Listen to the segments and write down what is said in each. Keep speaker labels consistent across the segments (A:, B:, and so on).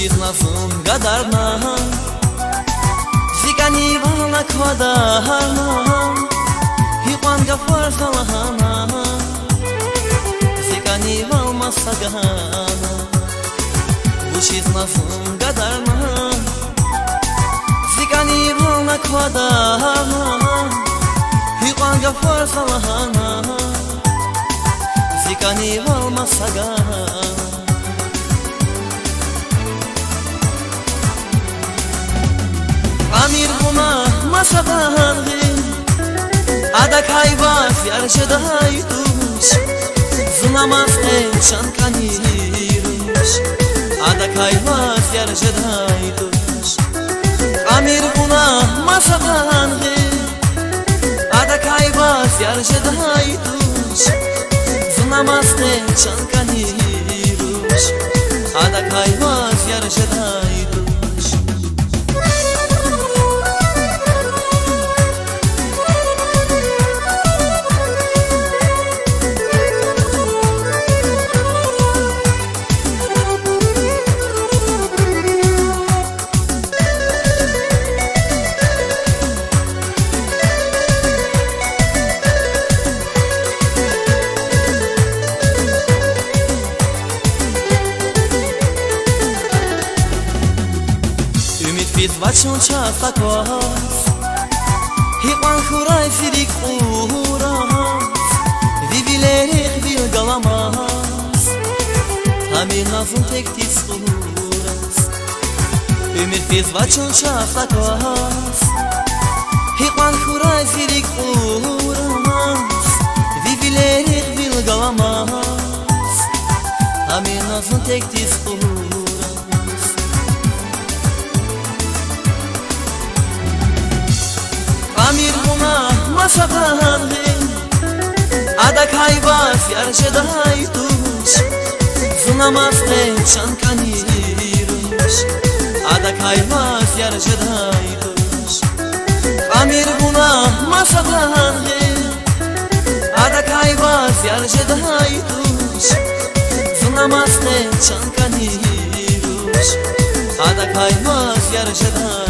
A: Uścisnął gadarna Zikani walna kwadana Hiqan gafar salahana Zikani valma sagana Uścisnął gadarna Zikani valna kwadana Hiqan gafar salahana Zikani valma sagana Amir buna masadardi Adak hayvas yarşedayduş Zunamaz evşan kaniruş Adak hayvas yarşedayduş Amir buna masadardi Adak hayvas yarşedayduş Zunamaz evşan kaniruş Adak hayvas yarşedayduş Vachon chasta kwas Hiqan khuray sirik uras Vivilerek bil galamaz Hamin nazın tek tis uras Ümit biz vachon chasta kwas Hiqan khuray sirik uras Vivilerek bil galamaz Hamin nazın tek tis uras Amir buna masadardi Adak hayvas yarşedayduş Zunamaz evşan kaniruş Adak hayvas yarşedayduş Amir buna masadardi Adak hayvas yarşedayduş Zunamaz evşan kaniruş Adak hayvas yarşedayduş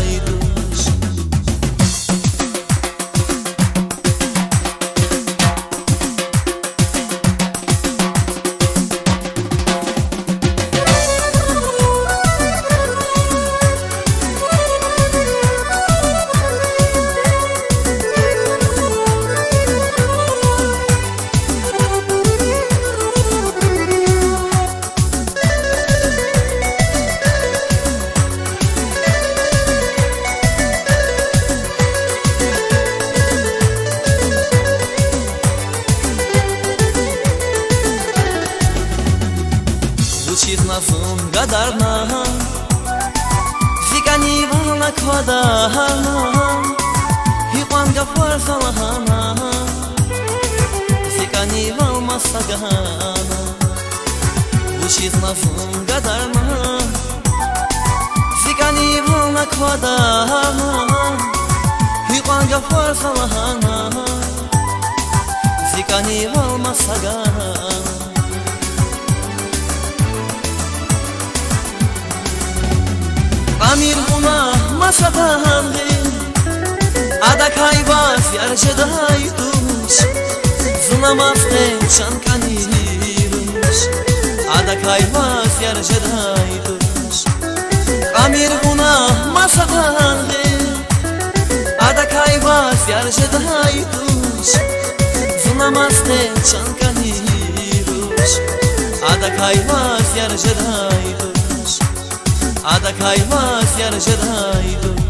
A: Uścisnął gadarna Zikani valna kwadana Hiqan gafar salahana Zikani valma sagana Uścisnął gadarna Zikani valna kwadana Hiqan gafar salahana Zikani valma sagana Amir buna masadardi Adak hayvas yarşedayduş Zunamaz evşan kaniruş Adak hayvas yarşedayduş Amir buna masadardi Adak hayvas yarşedayduş Zunamaz evşan kaniruş Adak hayvas yarşedayduş Adak hayvas yarşedayduş